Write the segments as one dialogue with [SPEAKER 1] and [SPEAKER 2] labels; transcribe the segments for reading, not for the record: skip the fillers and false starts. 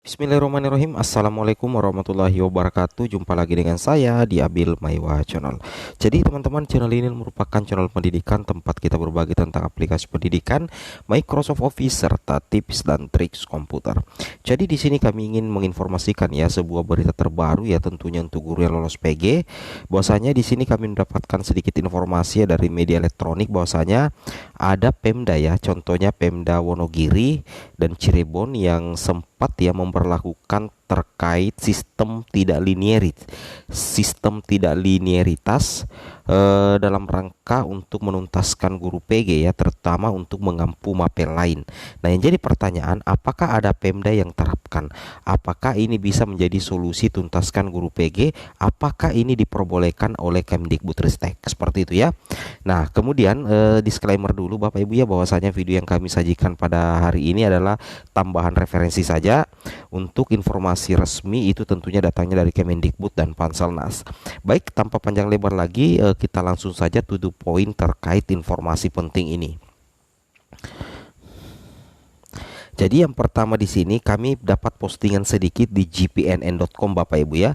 [SPEAKER 1] Bismillahirrahmanirrahim. Assalamualaikum warahmatullahi wabarakatuh. Jumpa lagi dengan saya di Abil Maiwa Channel. Jadi teman-teman, channel ini merupakan channel pendidikan tempat kita berbagi tentang aplikasi pendidikan, Microsoft Office serta tips dan triks komputer. Jadi di sini kami ingin menginformasikan ya sebuah berita terbaru ya tentunya untuk guru yang lolos PG. Bahwasanya di sini kami mendapatkan sedikit informasi ya dari media elektronik bahwasanya ada Pemda ya, contohnya Pemda Wonogiri dan Cirebon yang sempat ya memperlakukan terkait sistem tidak linearitas dalam rangka untuk menuntaskan guru PG ya, terutama untuk mengampu mapel lain. Nah, yang jadi pertanyaan, apakah ada Pemda yang terapkan? Apakah ini bisa menjadi solusi tuntaskan guru PG? Apakah ini diperbolehkan oleh Kemdikbudristek? Seperti itu ya. Nah, kemudian disclaimer dulu Bapak Ibu ya, bahwasanya video yang kami sajikan pada hari ini adalah tambahan referensi saja. Untuk informasi resmi itu tentunya datangnya dari Kemendikbud dan Panselnas. Baik, tanpa panjang lebar lagi, kita langsung saja to the point terkait informasi penting ini. Jadi yang pertama di sini kami dapat postingan sedikit di gpnn.com Bapak Ibu ya.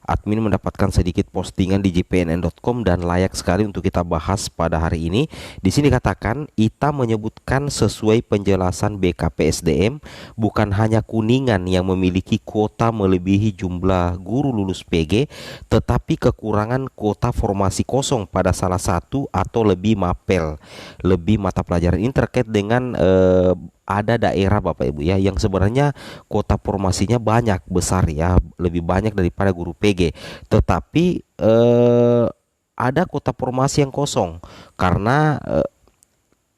[SPEAKER 1] Admin mendapatkan sedikit postingan di gpnn.com dan layak sekali untuk kita bahas pada hari ini. Di sini katakan ITA menyebutkan sesuai penjelasan BKPSDM, bukan hanya Kuningan yang memiliki kuota melebihi jumlah guru lulus PG, tetapi kekurangan kuota formasi kosong pada salah satu atau lebih mapel, lebih mata pelajaran. Ini terkait dengan ada daerah Bapak Ibu ya yang sebenarnya kuota formasinya banyak, besar ya, lebih banyak daripada guru PG, tetapi ada kuota formasi yang kosong karena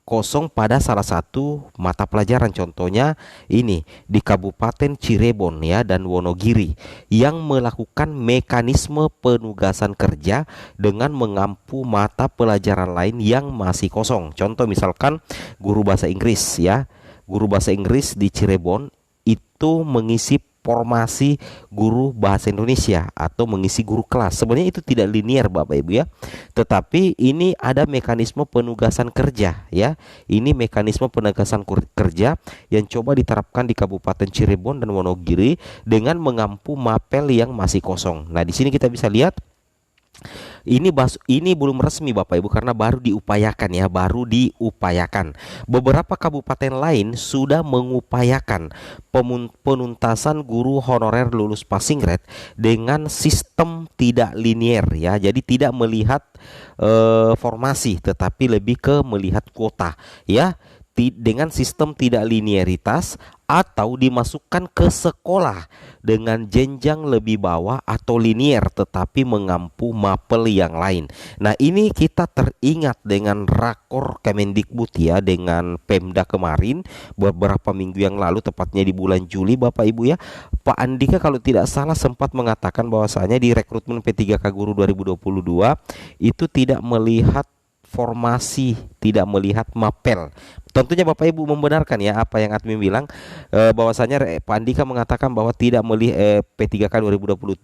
[SPEAKER 1] kosong pada salah satu mata pelajaran. Contohnya ini di Kabupaten Cirebon ya dan Wonogiri yang melakukan mekanisme penugasan kerja dengan mengampu mata pelajaran lain yang masih kosong. Contoh misalkan guru bahasa Inggris ya. Guru bahasa Inggris di Cirebon itu mengisi formasi guru bahasa Indonesia atau mengisi guru kelas. Sebenarnya itu tidak linear Bapak Ibu ya. Tetapi ini ada mekanisme penugasan kerja ya. Ini mekanisme penugasan kerja yang coba diterapkan di Kabupaten Cirebon dan Wonogiri dengan mengampu mapel yang masih kosong. Nah, di sini kita bisa lihat ini belum resmi Bapak Ibu karena baru diupayakan ya, baru diupayakan. Beberapa kabupaten lain sudah mengupayakan penuntasan guru honorer lulus passing grade dengan sistem tidak linear ya. Jadi tidak melihat formasi tetapi lebih ke melihat kuota ya, dengan sistem tidak linearitas atau dimasukkan ke sekolah dengan jenjang lebih bawah atau linier tetapi mengampu mapel yang lain. Nah, ini kita teringat dengan rakor Kemendikbud ya dengan Pemda kemarin beberapa minggu yang lalu, tepatnya di bulan Juli Bapak Ibu ya. Pak Andika kalau tidak salah sempat mengatakan bahwasanya di rekrutmen P3K Guru 2022 itu tidak melihat formasi, tidak melihat mapel. Tentunya Bapak Ibu membenarkan ya apa yang admin bilang, bahwasanya Pak Andika mengatakan bahwa tidak melihat P3K 2022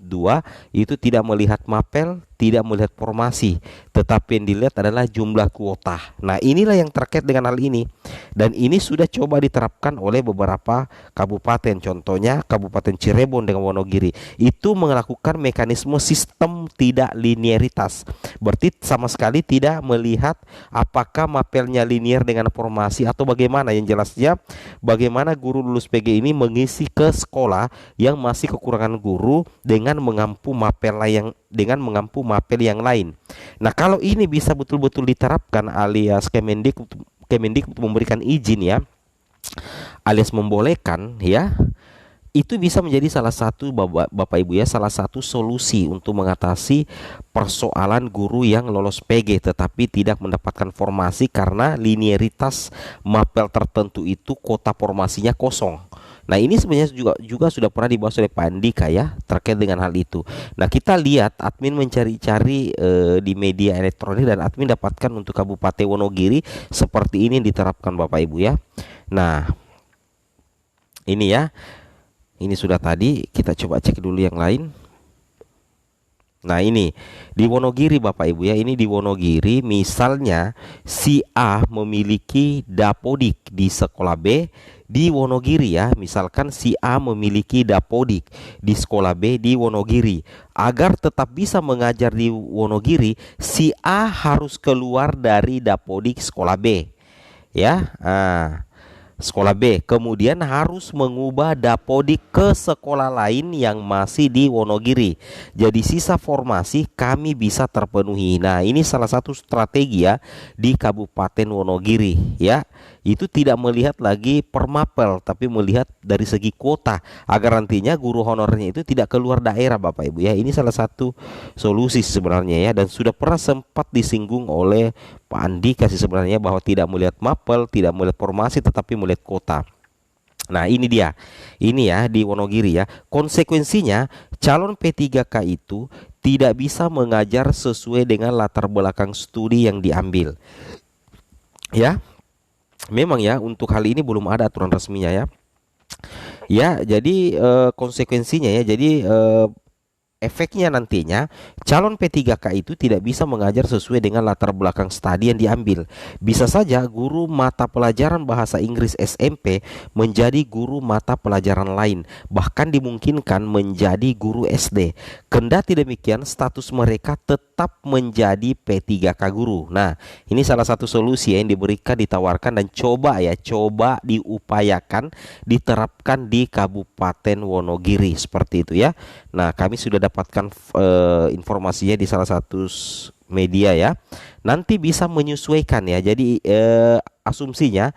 [SPEAKER 1] itu tidak melihat mapel, tidak melihat formasi, tetapi yang dilihat adalah jumlah kuota. Nah, inilah yang terkait dengan hal ini. Dan ini sudah coba diterapkan oleh beberapa kabupaten. Contohnya Kabupaten Cirebon dengan Wonogiri. Itu melakukan mekanisme sistem tidak linearitas. Berarti sama sekali tidak melihat apakah mapelnya linier dengan formasi atau bagaimana. Yang jelasnya bagaimana guru lulus PG ini mengisi ke sekolah yang masih kekurangan guru dengan mengampu mapel yang lain. Nah, kalau ini bisa betul-betul diterapkan alias Kemendik memberikan izin ya, alias membolehkan ya, itu bisa menjadi salah satu Bapak Ibu ya, salah satu solusi untuk mengatasi persoalan guru yang lolos PG tetapi tidak mendapatkan formasi karena linearitas mapel tertentu itu kota formasinya kosong. Nah, ini sebenarnya juga sudah pernah dibahas oleh Pak Andika ya terkait dengan hal itu. Nah, kita lihat admin mencari-cari di media elektronik dan admin dapatkan untuk Kabupaten Wonogiri seperti ini diterapkan Bapak Ibu ya. Nah, ini ya. Ini sudah tadi, kita coba cek dulu yang lain. Nah ini di Wonogiri Bapak Ibu ya, ini di Wonogiri misalnya si A memiliki dapodik di sekolah B di Wonogiri ya. Misalkan si A memiliki dapodik di sekolah B di Wonogiri. Agar tetap bisa mengajar di Wonogiri, si A harus keluar dari dapodik sekolah B ya. Sekolah B kemudian harus mengubah dapodik ke sekolah lain yang masih di Wonogiri. Jadi sisa formasi kami bisa terpenuhi. Nah, ini salah satu strategi ya di Kabupaten Wonogiri ya. Itu tidak melihat lagi per mapel tapi melihat dari segi kuota agar nantinya guru honornya itu tidak keluar daerah Bapak Ibu ya. Ini salah satu solusi sebenarnya ya, dan sudah pernah sempat disinggung oleh Pak Andika sih sebenarnya bahwa tidak melihat mapel, tidak melihat formasi tetapi melihat kota. Nah ini dia, ini ya di Wonogiri ya. Konsekuensinya calon P3K itu tidak bisa mengajar sesuai dengan latar belakang studi yang diambil. Ya, memang ya untuk hal ini belum ada aturan resminya ya. Ya, jadi konsekuensinya ya, jadi efeknya nantinya calon P3K itu tidak bisa mengajar sesuai dengan latar belakang studi yang diambil. Bisa saja guru mata pelajaran bahasa Inggris SMP menjadi guru mata pelajaran lain, bahkan dimungkinkan menjadi guru SD. Kendati demikian, status mereka tetap menjadi P3K guru. Nah, ini salah satu solusi yang diberikan, ditawarkan dan coba diupayakan diterapkan di Kabupaten Wonogiri seperti itu ya. Nah, kami sudah dapatkan informasinya di salah satu media ya. Nanti bisa menyesuaikan ya. Jadi asumsinya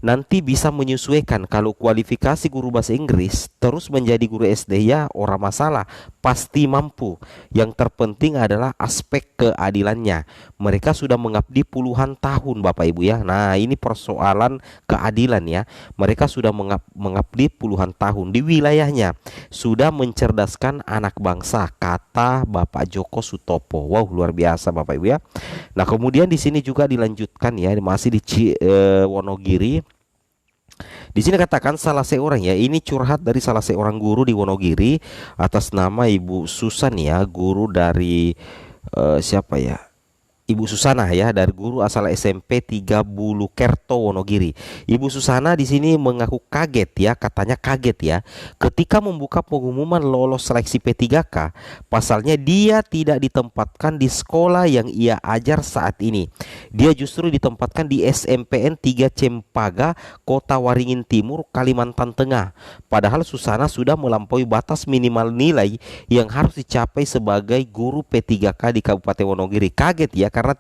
[SPEAKER 1] nanti bisa menyesuaikan. Kalau kualifikasi guru bahasa Inggris terus menjadi guru SD ya orang masalah, pasti mampu. Yang terpenting adalah aspek keadilannya. Mereka sudah mengabdi puluhan tahun Bapak Ibu ya. Nah ini persoalan keadilan ya. Mereka sudah mengabdi puluhan tahun di wilayahnya, sudah mencerdaskan anak bangsa, kata Bapak Joko Sutopo. Wow, luar biasa Bapak Ibu ya. Nah kemudian di sini juga dilanjutkan ya, masih di Wonogiri. Di sini katakan salah seorang ya, ini curhat dari salah seorang guru di Wonogiri atas nama Ibu Susan ya, guru dari siapa ya? Ibu Susana ya, dari guru asal SMP 3 Bulukerto Wonogiri. Ibu Susana di sini mengaku kaget ya, katanya kaget ya, ketika membuka pengumuman lolos seleksi P3K. Pasalnya dia tidak ditempatkan di sekolah yang ia ajar saat ini. Dia justru ditempatkan di SMPN 3 Cempaka, Kota Waringin Timur, Kalimantan Tengah. Padahal Susana sudah melampaui batas minimal nilai yang harus dicapai sebagai guru P3K di Kabupaten Wonogiri. Kaget ya, karena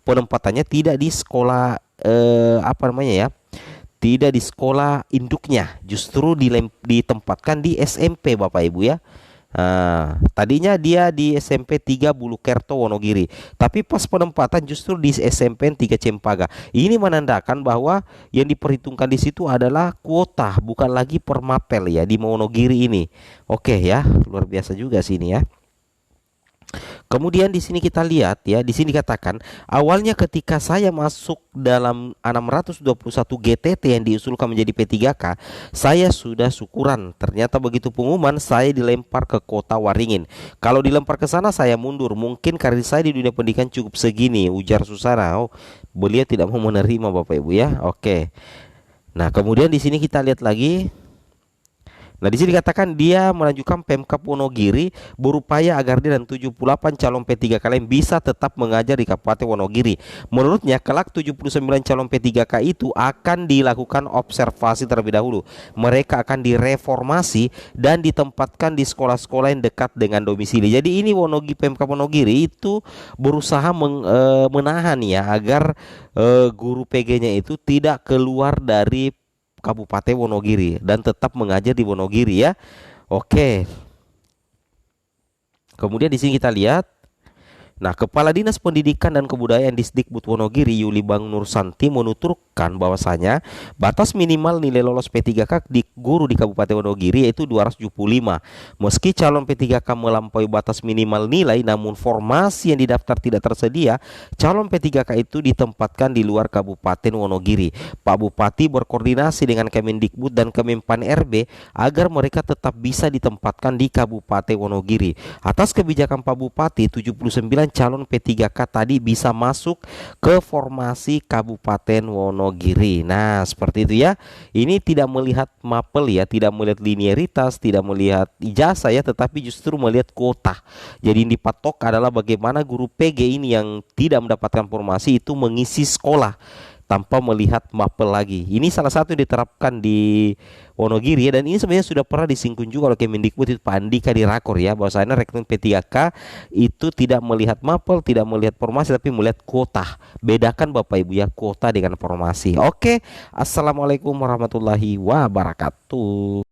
[SPEAKER 1] penempatannya tidak di sekolah tidak di sekolah induknya, justru ditempatkan di SMP Bapak Ibu ya. Tadinya dia di SMP 3 Bulukerto Wonogiri, tapi pas penempatan justru di SMP 3 Cempaka. Ini menandakan bahwa yang diperhitungkan di situ adalah kuota, bukan lagi per mapel ya di Wonogiri ini. Oke ya, luar biasa juga sini ya. Kemudian di sini kita lihat ya, di sini dikatakan awalnya ketika saya masuk dalam 621 GTT yang diusulkan menjadi P3K, saya sudah syukuran. Ternyata begitu pengumuman saya dilempar ke Kota Waringin. Kalau dilempar ke sana saya mundur. Mungkin karir saya di dunia pendidikan cukup segini, ujar Susana. Oh, beliau tidak mau menerima Bapak Ibu ya. Oke. Nah, kemudian di sini kita lihat lagi. Nah, di sini dikatakan dia melanjutkan Pemkab Wonogiri berupaya agar dia dan 78 calon P3K lain bisa tetap mengajar di Kabupaten Wonogiri. Menurutnya, kelak 79 calon P3K itu akan dilakukan observasi terlebih dahulu. Mereka akan direformasi dan ditempatkan di sekolah-sekolah yang dekat dengan domisili. Jadi ini Pemkab Wonogiri itu berusaha menahan ya agar guru PG-nya itu tidak keluar dari Kabupaten Wonogiri dan tetap mengajar di Wonogiri ya. Oke. Kemudian di sini kita lihat Nah, Kepala Dinas Pendidikan dan Kebudayaan Disdikbud Wonogiri Yuli Bang Nursanti menuturkan bahwasanya batas minimal nilai lolos P3K di guru di Kabupaten Wonogiri yaitu 275. Meski calon P3K melampaui batas minimal nilai, namun formasi yang didaftar tidak tersedia, calon P3K itu ditempatkan di luar Kabupaten Wonogiri. Pak Bupati berkoordinasi dengan Kemendikbud dan Kemenpan RB agar mereka tetap bisa ditempatkan di Kabupaten Wonogiri. Atas kebijakan Pak Bupati, 79 calon P3K tadi bisa masuk ke formasi Kabupaten Wonogiri. Nah, seperti itu ya. Ini tidak melihat mapel ya, tidak melihat linearitas, tidak melihat ijazah ya, tetapi justru melihat kuota. Jadi yang dipatok adalah bagaimana guru PG ini yang tidak mendapatkan formasi itu mengisi sekolah tanpa melihat mapel lagi. Ini salah satu yang diterapkan di Wonogiri ya, dan ini sebenarnya sudah pernah disinggung juga oleh Kemendikbud itu Pak Andika di Rakor ya, bahwasanya rekrutmen P3K itu tidak melihat mapel, tidak melihat formasi, tapi melihat kuota. Bedakan Bapak Ibu ya, kuota dengan formasi. Oke, Assalamualaikum warahmatullahi wabarakatuh.